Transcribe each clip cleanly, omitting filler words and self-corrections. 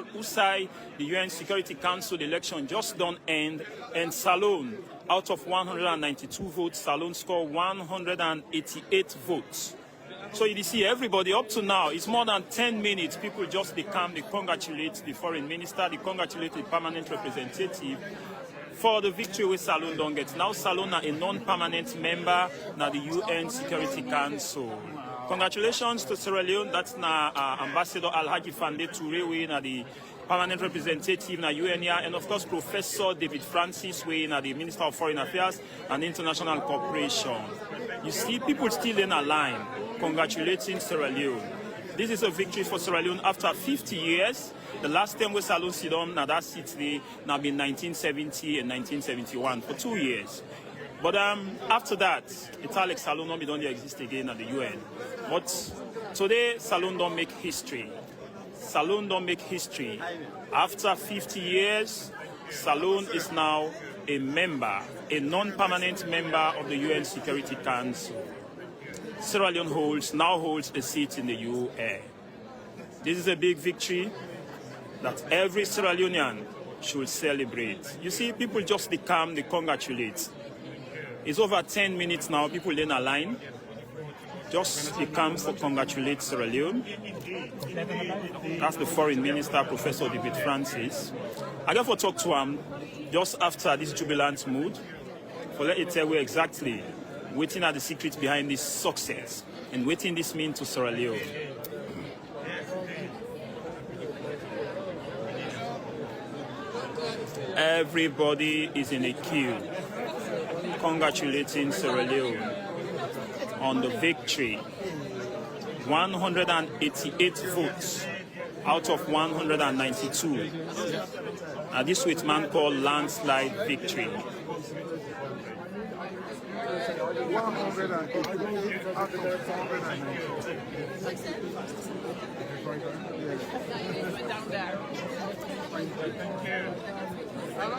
Usai, the UN Security Council election just done end, and Salone, out of 192 votes, Salone scored 188 votes. So you see, everybody up to now, it's more than 10 minutes, people just they come, they congratulate the foreign minister, they congratulate the permanent representative for the victory with Salone don't get. Now Salone is a non-permanent member now the UN Security Council. Congratulations to Sierra Leone. That's now Ambassador Alhaji Fande Toure, we na the permanent representative na UN, and of course Professor David Francis, we na the Minister of Foreign Affairs and International Cooperation. You see, people still in a line congratulating Sierra Leone. This is a victory for Sierra Leone after 50 years. The last time we Salone Sidom, now that seats now been 1970 and 1971 for 2 years. But after that, Italic Salone don't exist again at the UN. But today, Salone don't make history. Salone don't make history. After 50 years, Salone is now a member, a non-permanent member of the UN Security Council. Sierra Leone now holds a seat in the UN. This is a big victory that every Sierra Leonean should celebrate. You see, people just they come, they congratulate. It's over 10 minutes now, people in a line. Just they come to congratulate Sierra Leone. That's the foreign minister, Professor David Francis. I got to talk to him just after this jubilant mood, for let it tell you exactly waiting at the secret behind this success and waiting this mean to Sierra Leone. Everybody is in a queue congratulating Sierra Leone on the victory. 188 votes out of 192. This sweet man called landslide victory. 188 out of Thank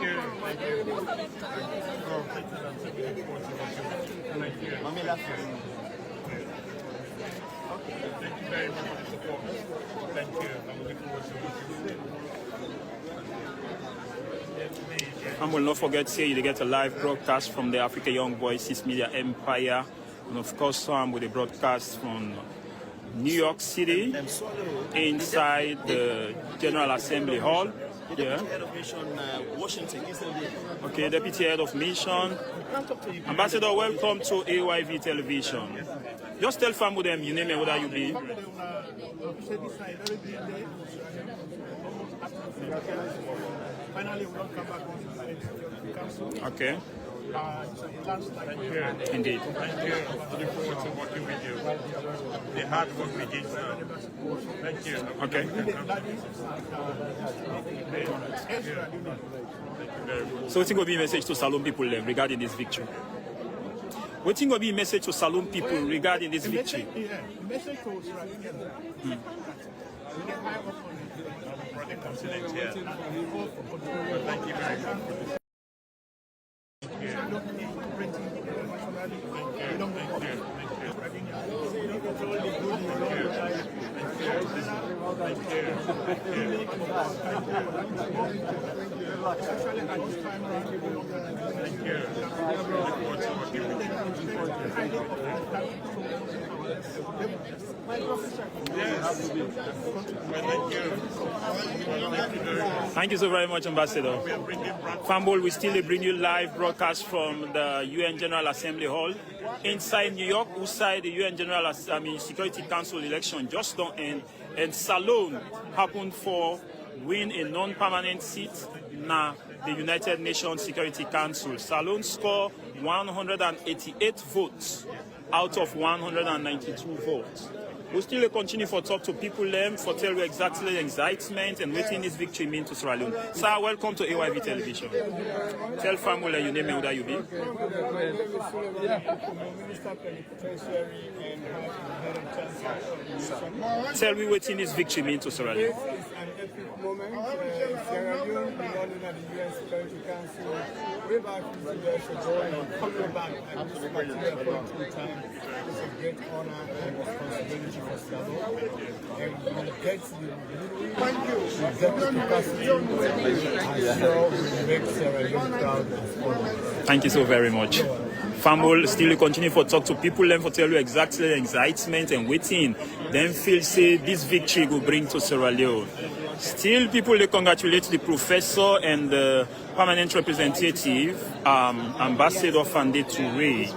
you very much for the support. Thank you. I'm looking forward to it. And we'll not forget, say you get a live broadcast from the Africa Young Voices Media Empire, and of course with a broadcast from New York City inside the General Assembly Hall. Yeah. Head of Mission, Washington. Okay, Deputy Head of Mission. Ambassador, welcome to AYV Television. Just tell family them your name and whether you be. Okay. Indeed. Thank you. I look forward to working with you. The hard work begins now. Thank you. Okay. So what's going to be a message to Salone people regarding this victory? What's going to be a message to Salone people regarding this victory? message to Australia. Thank you very much. Thank you so very much, Ambassador. Fambol, we still bring you live broadcast from the UN General Assembly Hall inside New York, outside the UN Security Council election just don't end, and Salone happened for win a non-permanent seat na the United Nations Security Council. Salone scored 188 votes out of 192 votes. We still continue for talk to people for tell you exactly the excitement and waiting this victory mean to Sierra Leone. Sir, welcome to AYV Television. Tell family your name and where you be. Tell me waiting this victory mean to Sierra Leone. Moment, Sierra Leone belonging to the UN Security Council, way back 50 years ago, and coming back at this particular point in time. It's a great honor and responsibility for Sierra Leone. and we get the capacity, I'm sure we'll make Sierra Leone proud of all. Thank you so very much. Fambol still continue for talk to people and for tell you exactly the excitement and waiting. Then feel say this victory will bring to Sierra Leone. Still people they congratulate the professor and the permanent representative, Ambassador Fande Touré.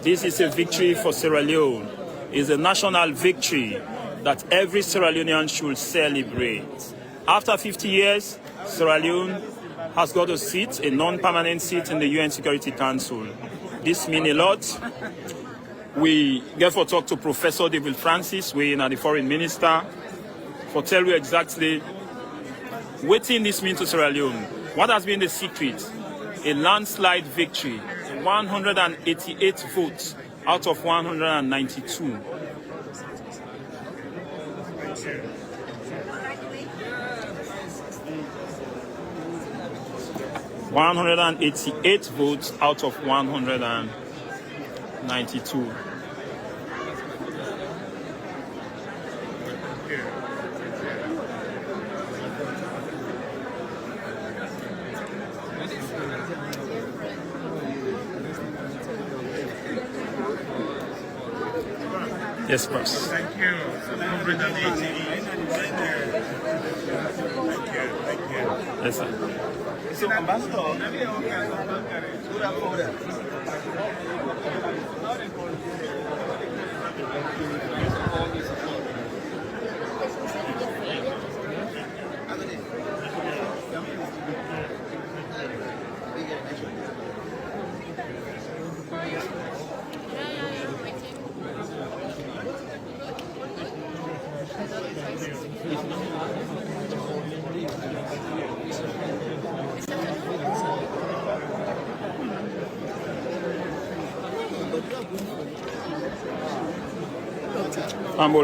This is a victory for Sierra Leone. It's a national victory that every Sierra Leonean should celebrate. After 50 years, Sierra Leone has got a seat, a non-permanent seat in the UN Security Council. This means a lot. We therefore talk to Professor David Francis, we are the foreign minister, for tell you exactly what this means to Sierra Leone. What has been the secret? A landslide victory, 188 votes out of 192. $188 votes out of 192. Yes, boss. Thank you. Congratulations. Thank you. Yes, sir. So, Ambassador,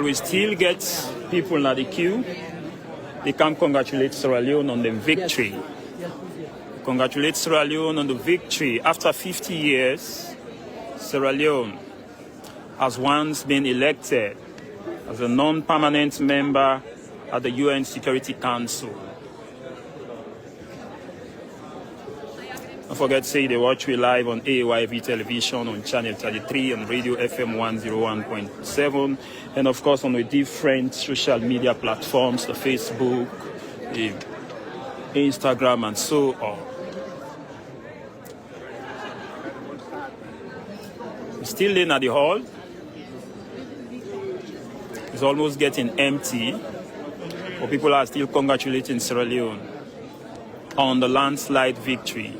We still get people at the queue. They can congratulate Sierra Leone on the victory. Congratulate Sierra Leone on the victory. After 50 years, Sierra Leone has once been elected as a non-permanent member at the UN Security Council. Don't forget to say they watch me live on AYV television, on channel 33, and radio FM 101.7, and of course on the different social media platforms, the Facebook, the Instagram, and so on. We're still in at the hall. It's almost getting empty, but people are still congratulating Sierra Leone on the landslide victory.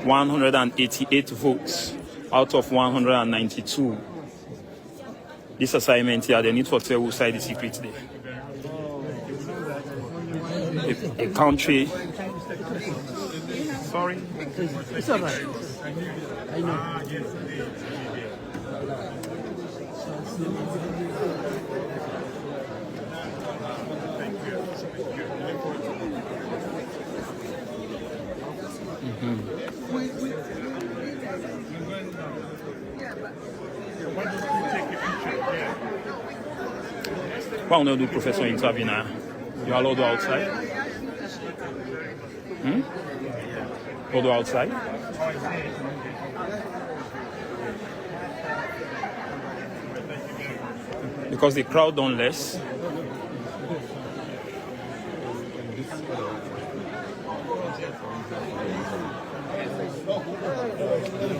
188 votes out of 192. This assignment here, they need for tell who side the secret there. A country. Sorry. It's all right. I know. Why don't you do Professor interview now? You allowed to outside? Go to outside? Because the crowd don't less.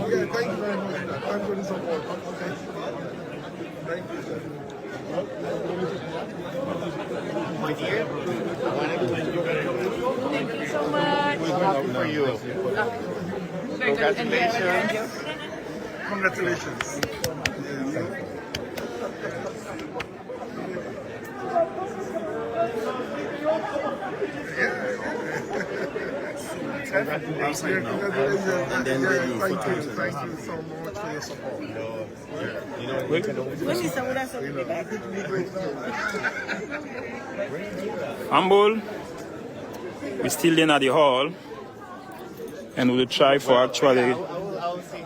Yeah, thank you very much. Thank you for the support. Okay. Thank you, sir. my dear, Thank you so much. we're happy for you. Congratulations. Congratulations. Congratulations. And then thank you thank you so much for your support. Humble. We're still in at the hall, and we'll try for actually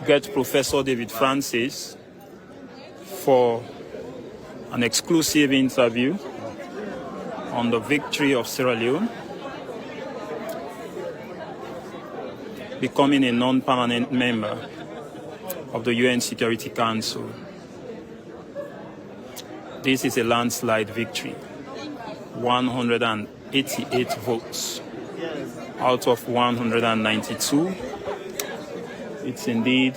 get Professor David Francis for an exclusive interview on the victory of Sierra Leone becoming a non-permanent member of the UN Security Council. This is a landslide victory. 188 votes out of 192. It's indeed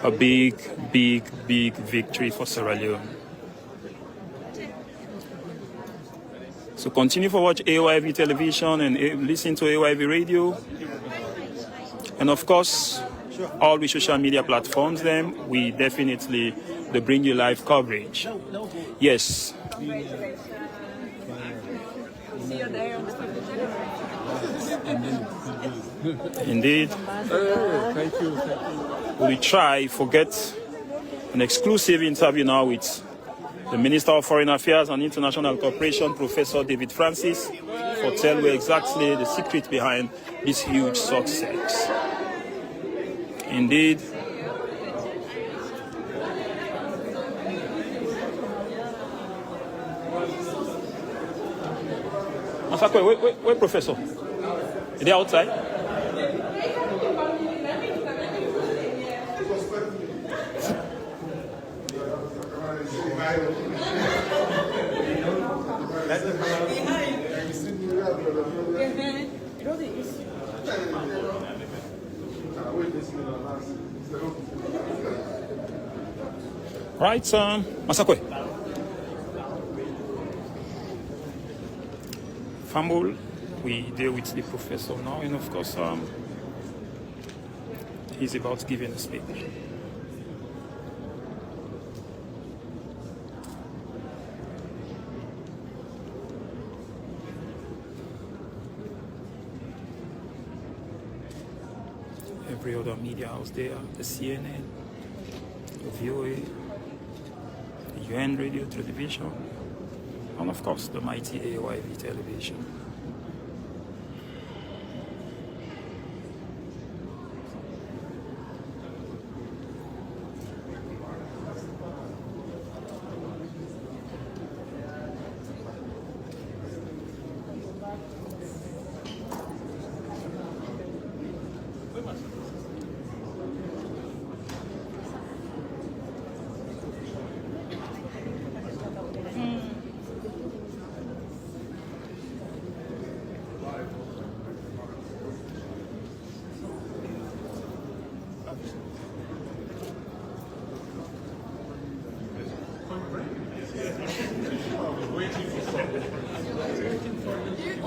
a big victory for Sierra Leone. So continue to watch AYV television and listen to AYV radio. And of course, all the social media platforms, we definitely bring you live coverage. Yes. Indeed. Thank you. We try to get an exclusive interview now with the Minister of Foreign Affairs and International Cooperation, Professor David Francis, for tell you exactly the secret behind this huge success. Indeed. Where Professor? Is they outside? Right, Masakwe. Fumble, we deal with the professor now, and of course, he's about giving a speech. Every other media house there, the CNN, the VOA, the UN radio, television, and of course the mighty AYV television.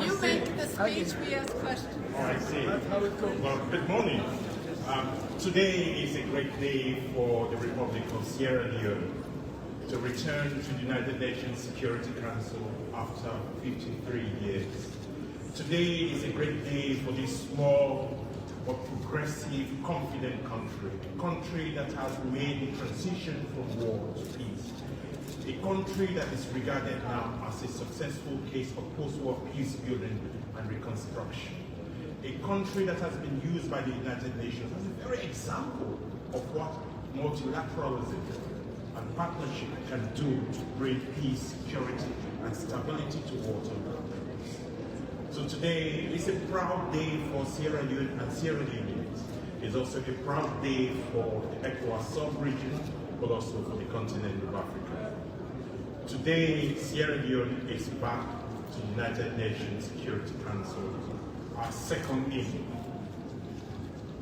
You make the speech, we ask questions. Oh, I see. Well, good morning. Today is a great day for the Republic of Sierra Leone to return to the United Nations Security Council after 53 years. Today is a great day for this small but progressive, confident country, a country that has made the transition from war to peace, a country that is regarded now as a successful case of post-war peace building and reconstruction, a country that has been used by the United Nations as a very example of what multilateralism and partnership can do to bring peace, security, and stability to water. So today is a proud day for Sierra Leone and Sierra Leoneans. It's also a proud day for the ECOWAS sub-region, but also for the continent of Africa. Today, Sierra Leone is back to the United Nations Security Council, our second aim.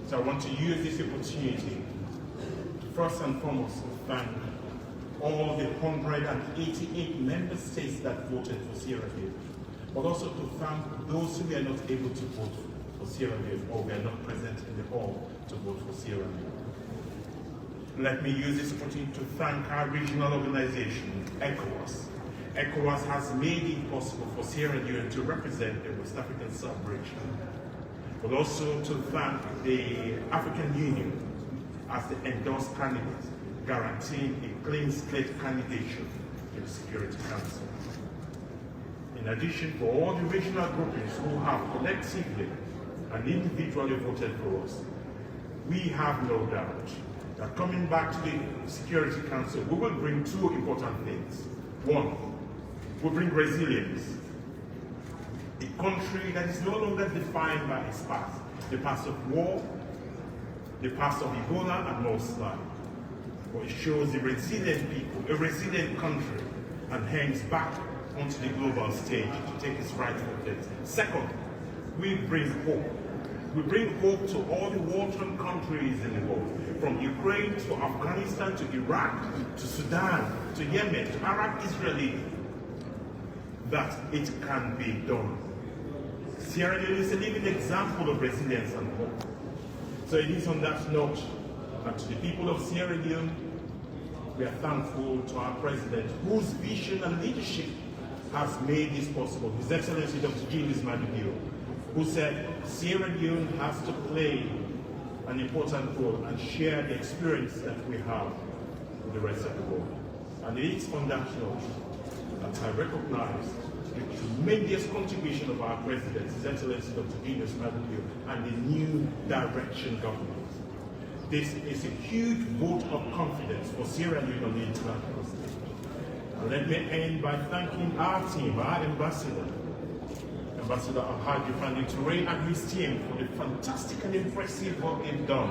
So I want to use this opportunity to first and foremost thank all the 188 member states that voted for Sierra Leone, but also to thank those who were not able to vote for Sierra Leone or were not present in the hall to vote for Sierra Leone. Let me use this opportunity to thank our regional organization, ECOWAS. ECOWAS has made it possible for Sierra Leone to represent the West African sub-region, but also to thank the African Union as the endorsed candidate, guaranteeing a clean slate candidature to the Security Council. In addition, for all the regional groupings who have collectively and individually voted for us, we have no doubt that coming back to the Security Council, we will bring two important things. One, we bring resilience A country that is no longer defined by its past. The past of war, the past of Ebola and more slide. But it shows a resilient people, a resilient country, and hence back onto the global stage to take its rightful place. Second, we bring hope. We bring hope to all the war-torn countries in the world, from Ukraine to Afghanistan to Iraq to Sudan to Yemen to Arab Israeli, that it can be done. Sierra Leone is a living example of resilience and hope. So it is on that note, and to the people of Sierra Leone, we are thankful to our president, whose vision and leadership has made this possible. His Excellency Dr. Julius Madubio, who said Sierra Leone has to play an important role and share the experience that we have with the rest of the world. And it is on that note that I recognize the tremendous contribution of our president, His Excellency Dr. Julius Madubio, and the new direction government. This is a huge vote of confidence for Sierra Leone on the international stage. And let me end by thanking our team, our ambassador, Ambassador Alhaji Fandi Toure and his team for the fantastic and impressive work they've done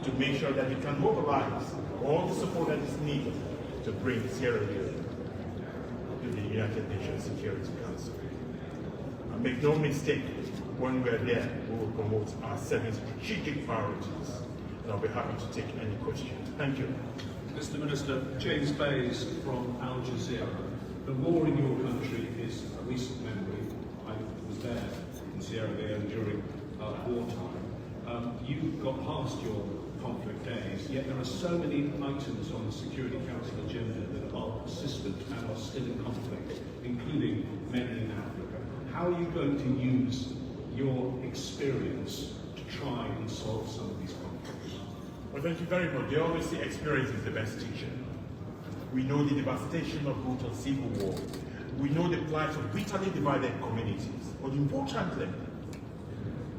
to make sure that we can mobilize all the support that is needed to bring Sierra Leone to the United Nations Security Council. And make no mistake, when we're there, we will promote our 7 strategic priorities. And I'll be happy to take any questions. Thank you. Mr. Minister, James Bays from Al Jazeera. The war in your country is a recent memory. I was there in Sierra Leone during wartime. You got past your conflict days, yet there are so many items on the Security Council agenda that are persistent and are still in conflict, including many in Africa. How are you going to use your experience to try and solve some of these conflicts? Well, thank you very much. They always say experience is the best teacher. We know the devastation of brutal civil war. We know the plight of vitally divided communities. But importantly,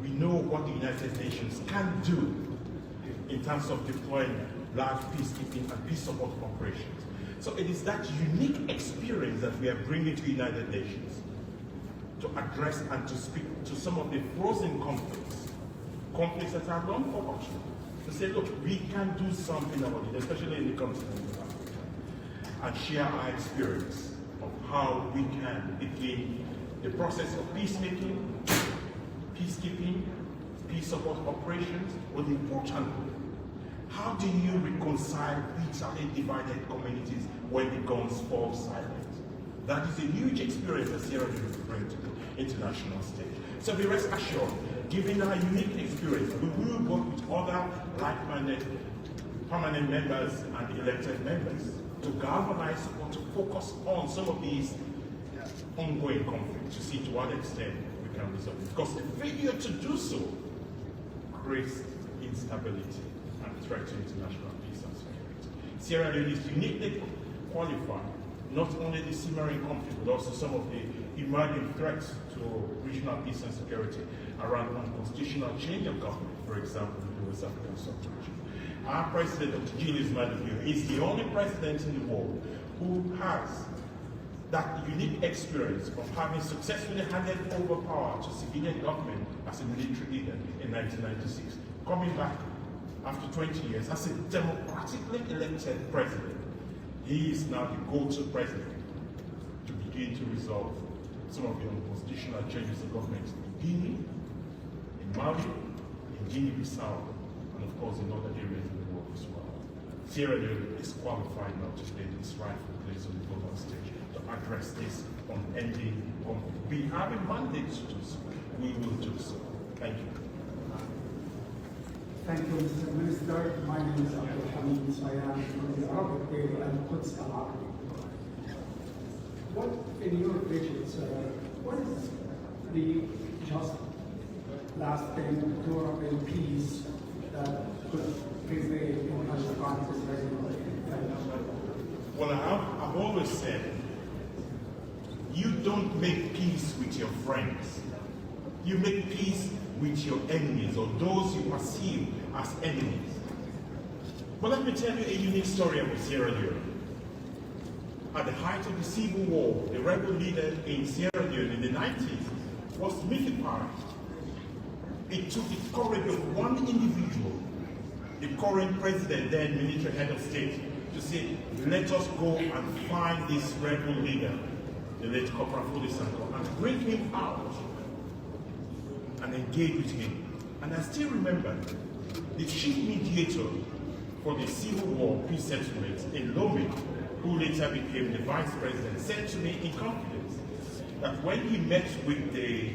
we know what the United Nations can do in terms of deploying large peacekeeping and peace support operations. So it is that unique experience that we are bringing to the United Nations to address and to speak to some of the frozen conflicts that are long forgotten. To say, look, we can do something about it, especially in the continent of Africa, and share our experience of how we can begin the process of peacemaking, peacekeeping, peace support operations, but importantly, how do you reconcile vitally divided communities when the guns fall silent? That is a huge experience that Sierra Leone will bring to the international stage. So be rest assured, given our unique experience, we will work with other like-minded permanent members and elected members to galvanize support, to focus on some of these ongoing conflicts to see to what extent we can resolve it. Because the failure to do so creates instability and threat to international peace and security. Sierra Leone is uniquely qualified, not only the simmering conflict, but also some of the emerging threats to regional peace and security around unconstitutional change of government, for example, in the West African sub-region. Our president, Dr. Julius Madubio, is the only president in the world who has that unique experience of having successfully handed over power to civilian government as a military leader in 1996, coming back after 20 years as a democratically elected president. He is now the go-to president to begin to resolve some of the unconstitutional changes of government in Guinea, in Mali, in Guinea-Bissau, and of course in other areas of the world as well. Sierra Leone is qualified now to play its rightful place on the global stage to address this unending conflict. We have a mandate to do so. We will do so. Thank you. Thank you, Mr. Minister. My name is Abdul Hamid Sayan from the Arabic Daily and Quds Al Arabic. What, in your vision, sir, what is the just lasting, durable peace that could prevail in Afghanistan? Well, I've always said, you don't make peace with your friends. You make peace with your enemies or those you perceive as enemies. But let me tell you a unique story about Sierra Leone. At the height of the civil war, the rebel leader in Sierra Leone in the 90s was mythified. It took the courage of one individual, the current president, then military head of state, to say, let us go and find this rebel leader, the late Corporal Sanko, and bring him out and engage with him. And I still remember the chief mediator for the Civil War peace settlement in Leone, who later became the vice president, said to me in confidence that when he met with the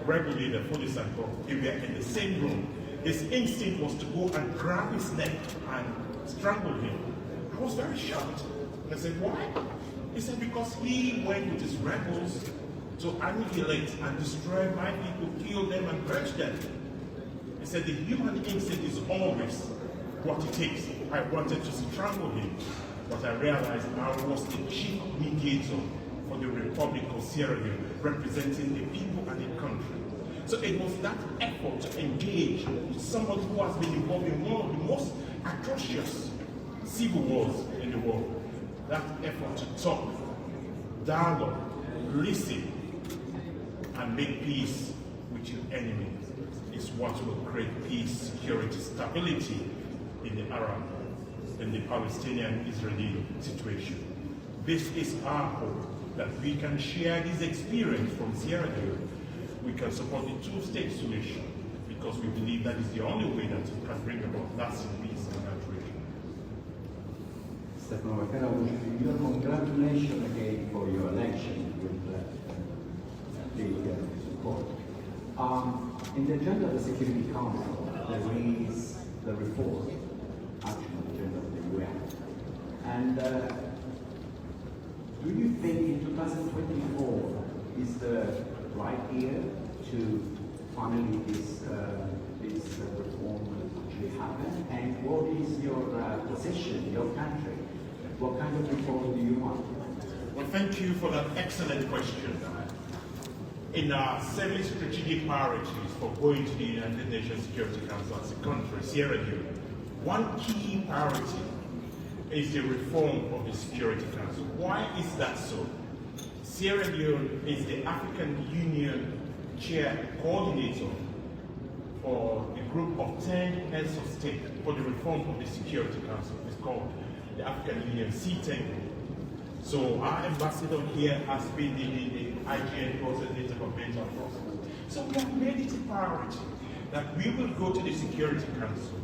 rebel leader, Sanko, they were in the same room. His instinct was to go and grab his neck and strangle him. I was very shocked. I said, why? He said, because he went with his rebels to annihilate and destroy my people, kill them and purge them. He said, the human instinct is always what it takes. I wanted to strangle him, but I realized I was the chief mediator for the Republic of Sierra Leone, representing the people and the country. So it was that effort to engage with someone who has been involved in one of the most atrocious civil wars in the world. That effort to talk, dialogue, listen, and make peace with your enemy is what will create peace, security, stability in the Arab, in the Palestinian-Israeli situation. This is our hope, that we can share this experience from Sierra Leone. We can support the two-state solution, because we believe that is the only way that it can bring about lasting peace in that region. Stefano your congratulations again for your election with the support. In the agenda of the Security Council, there is the report, action agenda of the UN. And do you think in 2024 is the right year to finally this reform actually happen? And what is your position, your country? What kind of reform do you want? Well, thank you for that excellent question. In our 7 strategic priorities for going to the United Nations Security Council as a country, Sierra Leone, one key priority is the reform of the Security Council. Why is that so? Sierra Leone is the African Union chair coordinator for a group of 10 heads of state for the reform of the Security Council. It's called the African Union C10. So our ambassador here has been in the IGN process, the intergovernmental process. So we have made it a priority that we will go to the Security Council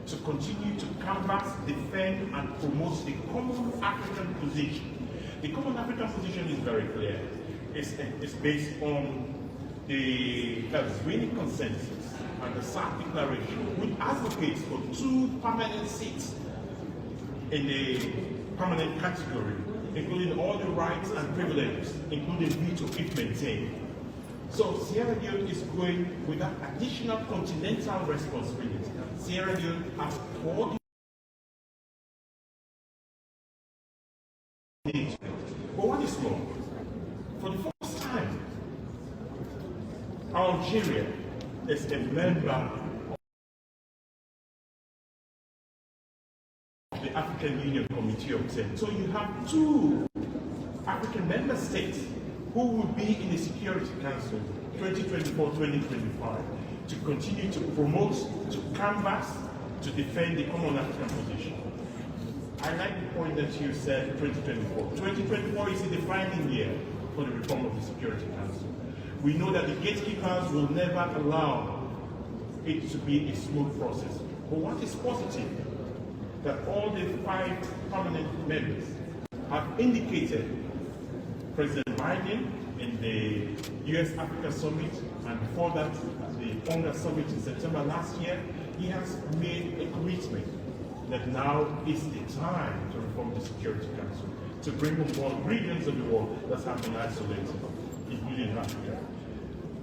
to continue to canvass, defend, and promote the common African position. The common African position is very clear. It's based on the Zwini Consensus and the SAC Declaration, which advocates for 2 permanent seats in the permanent category, including all the rights and privileges, including veto if maintained. So Sierra Leone is going with that additional continental responsibility. Sierra Leone has coordinated. But what is more, for the first time, Algeria is a member of the African Union Committee of 10. So you have 2 African member states who will be in the Security Council 2024-2025 to continue to promote, to canvass, to defend the common African position. I like the point that you said 2024. 2024 is a defining year for the reform of the Security Council. We know that the gatekeepers will never allow it to be a smooth process. But what is positive, that all the 5 permanent members have indicated President Biden in the US-Africa Summit, and before that, the UNGA Summit in September last year, he has made a commitment that now is the time to reform the Security Council, to bring on board regions of the world that have been isolated, including Africa.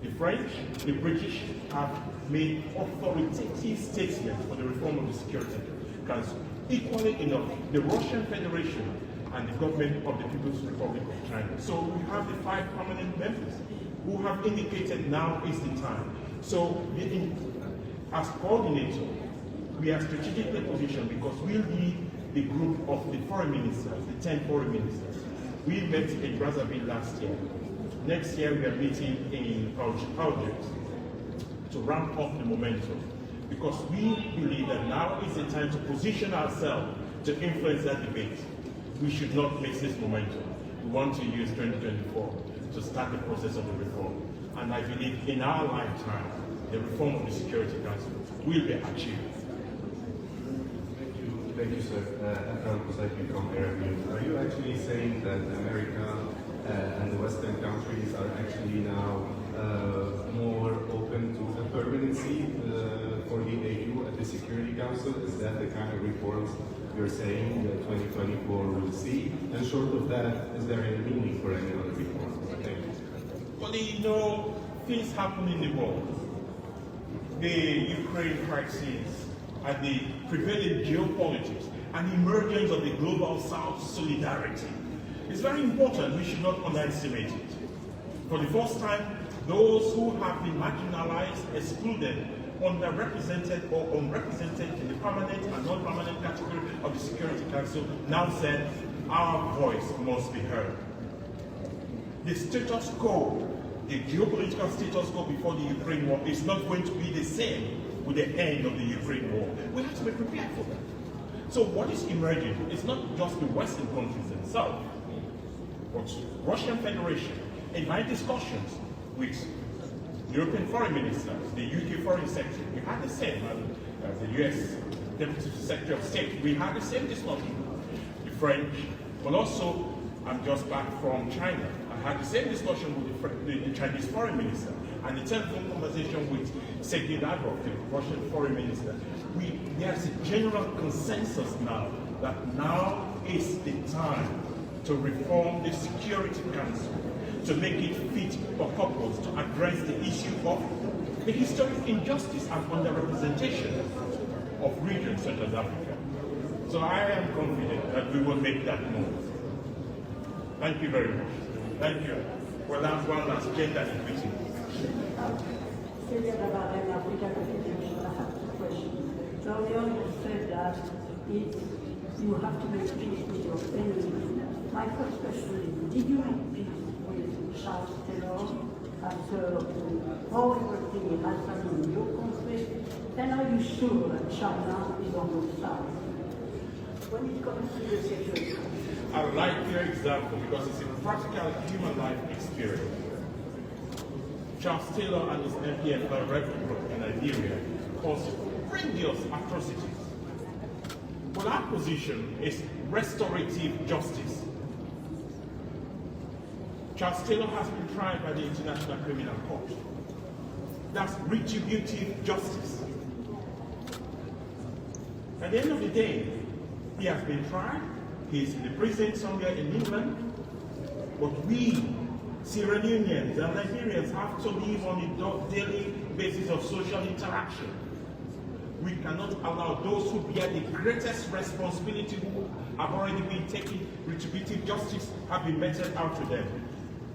The French, the British have made authoritative statements for the reform of the Security Council. Equally enough, the Russian Federation and the government of the People's Republic of China. So we have the 5 permanent members who have indicated now is the time. So as coordinator, we are strategically positioned because we'll lead the group of the foreign ministers, the 10 foreign ministers. We met in Brazzaville last year. next year we are meeting in project to ramp up the momentum, because we believe that now is the time to position ourselves to influence that debate. We should not miss this momentum. We want to use 2024 to start the process of the reform. And I believe in our lifetime, the reform of the Security Council will be achieved. Thank you, sir. Akram Kusaki from Arab News. Are you actually saying that America and the Western countries are actually now more open to a permanency for the AU at the Security Council? Is that the kind of reforms you're saying that 2024 will see? And short of that, is there any meaning for any other reforms? Thank you. Well, you know, things happen in the world. The Ukraine crisis and the prevailing geopolitics and emergence of the global South solidarity is very important. We should not underestimate it. For the first time, those who have been marginalized, excluded, underrepresented or unrepresented in the permanent and non-permanent category of the Security Council now said, our voice must be heard. The status quo, the geopolitical status quo before the Ukraine war is not going to be the same with the end of the Ukraine war. We have to be prepared for that. So what is emerging is not just the Western countries themselves, but Russian Federation. In my discussions with European foreign ministers, the UK foreign secretary, we had the same, as the US Deputy Secretary of State, we had the same discussion. The French, but also, I'm just back from China. I had the same discussion with the Chinese foreign minister and the telephone conversation with Sergei Lavrov, the Russian foreign minister. There's a general consensus now that now is the time to reform the Security Council, to make it fit for purpose, to address the issue of the historic injustice and underrepresentation of regions such as Africa. So I am confident that we will make that move. Thank you very much. Thank you. Well, that's one last gender equity. Earlier you said that you have to make peace with your enemy. My first question is, did you make peace with Charles Taylor after the horrible thing in happened in your country? Then are you sure that China is on your side? When it comes to the security, I like your example because it's a practical human life experience. Charles Taylor and his MPF rebel group in Nigeria caused grandiose atrocities. Well, our position is restorative justice. Charles Taylor has been tried by the International Criminal Court. That's retributive justice. At the end of the day, he has been tried. He's in the prison somewhere in England. But we, Sierra Leoneans and Nigerians, have to live on a daily basis of social interaction. We cannot allow those who bear the greatest responsibility, who have already been taken retributive justice, have been meted out to them.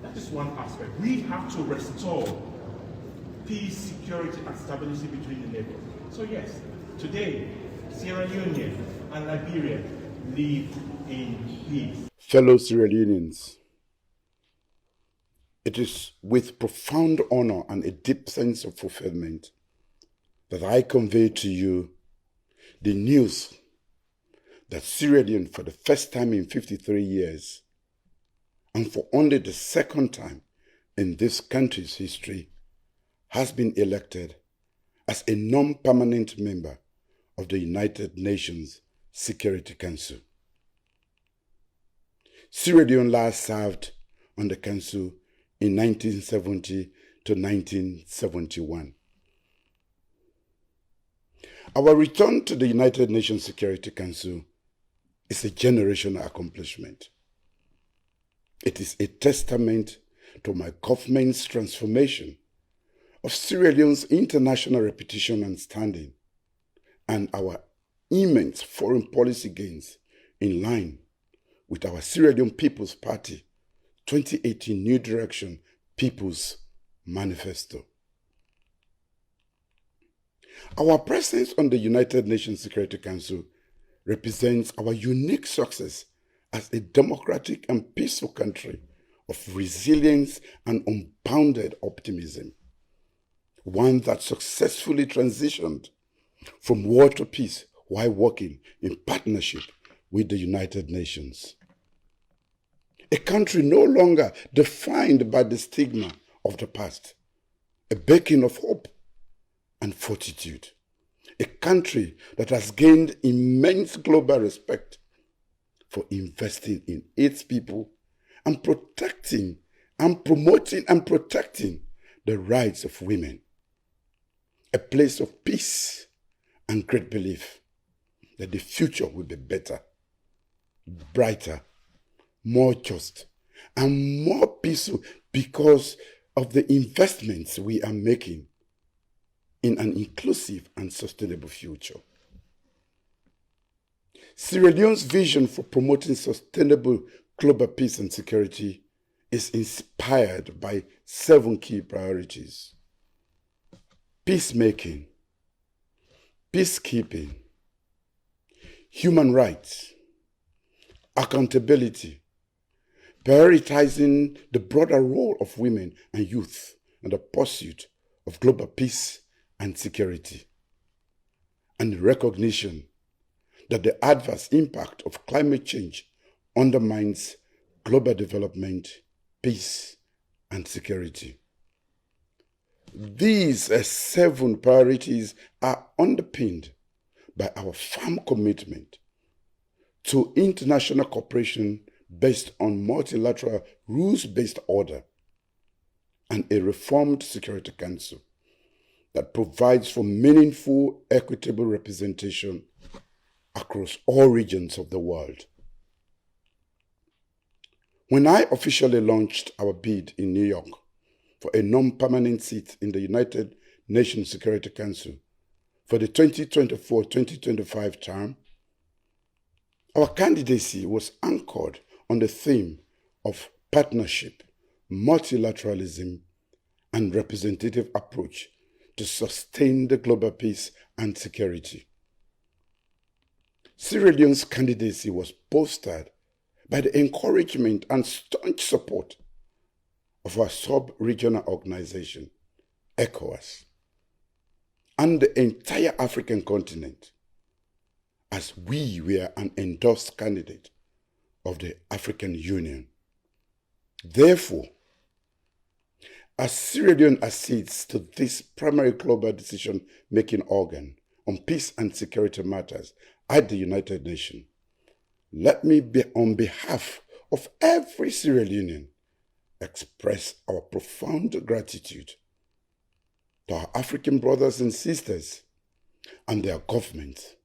That is one aspect. We have to restore peace, security, and stability between the neighbors. So yes, today, Sierra Leone and Liberia live in peace. Fellow Sierra Leoneans, it is with profound honor and a deep sense of fulfillment that I convey to you the news that Sierra Leone, for the first time in 53 years, and for only the second time in this country's history, has been elected as a non-permanent member of the United Nations Security Council. Sierra Leone last served on the Council in 1970 to 1971. Our return to the United Nations Security Council is a generational accomplishment. It is a testament to my government's transformation of Sierra Leone's international reputation and standing, and our immense foreign policy gains in line with our Sierra Leone People's Party 2018 New Direction People's Manifesto. Our presence on the United Nations Security Council represents our unique success as a democratic and peaceful country of resilience and unbounded optimism, one that successfully transitioned from war to peace while working in partnership with the United Nations. A country no longer defined by the stigma of the past, a beacon of hope and fortitude. A country that has gained immense global respect for investing in its people and protecting and promoting and protecting the rights of women. A place of peace and great belief that the future will be better, brighter, more just, and more peaceful because of the investments we are making in an inclusive and sustainable future. Sierra Leone's vision for promoting sustainable global peace and security is inspired by 7 key priorities: peacemaking, peacekeeping, human rights, accountability, prioritizing the broader role of women and youth in the pursuit of global peace and security, and recognition that the adverse impact of climate change undermines global development, peace, and security. These 7 priorities are underpinned by our firm commitment to international cooperation based on multilateral rules-based order and a reformed Security Council that provides for meaningful, equitable representation across all regions of the world. When I officially launched our bid in New York for a non-permanent seat in the United Nations Security Council for the 2024-2025 term, our candidacy was anchored on the theme of partnership, multilateralism, and representative approach to sustain the global peace and security. Sierra Leone's candidacy was bolstered by the encouragement and staunch support of our sub-regional organization, ECOWAS, and the entire African continent, as we were an endorsed candidate of the African Union. Therefore, as Sierra Leone accedes to this primary global decision-making organ on peace and security matters at the United Nations, let me, on behalf of every Sierra Leonean, express our profound gratitude to our African brothers and sisters and their governments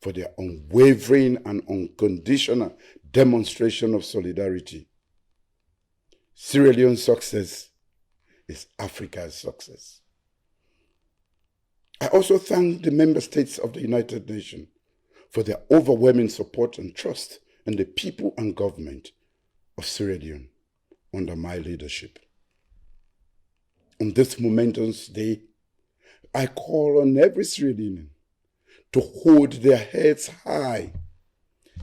for their unwavering and unconditional demonstration of solidarity. Sierra Leone's success is Africa's success. I also thank the member states of the United Nations for their overwhelming support and trust in the people and government of Sierra Leone under my leadership. On this momentous day, I call on every Sierra Leonean to hold their heads high,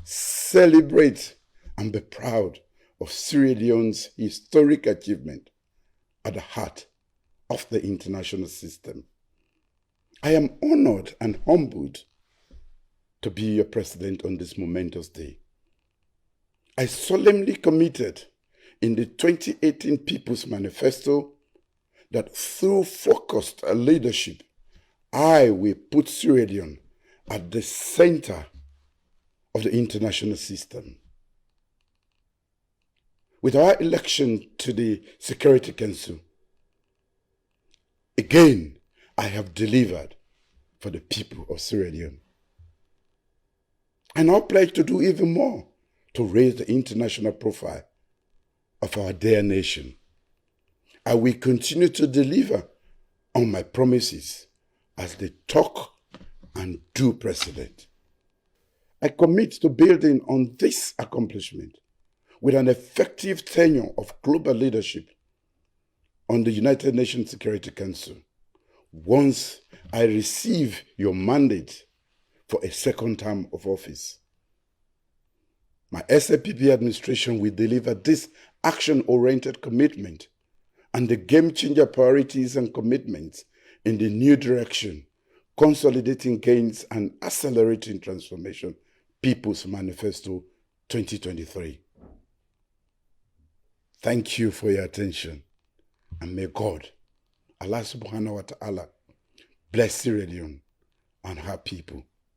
celebrate and be proud of Sierra Leone's historic achievement at the heart of the international system. I am honored and humbled to be your president on this momentous day. I solemnly committed in the 2018 People's Manifesto that through focused leadership, I will put Sierra Leone at the center of the international system. With our election to the Security Council, again, I have delivered for the people of Sierra Leone. I now pledge to do even more to raise the international profile of our dear nation. I will continue to deliver on my promises as the talk and do president. I commit to building on this accomplishment with an effective tenure of global leadership on the United Nations Security Council once I receive your mandate for a second term of office. My SAPP administration will deliver this action-oriented commitment, and the game-changer priorities and commitments in the new direction, consolidating gains and accelerating transformation, People's Manifesto 2023. Thank you for your attention, and may God, Allah subhanahu wa ta'ala, bless Sierra Leone and her people.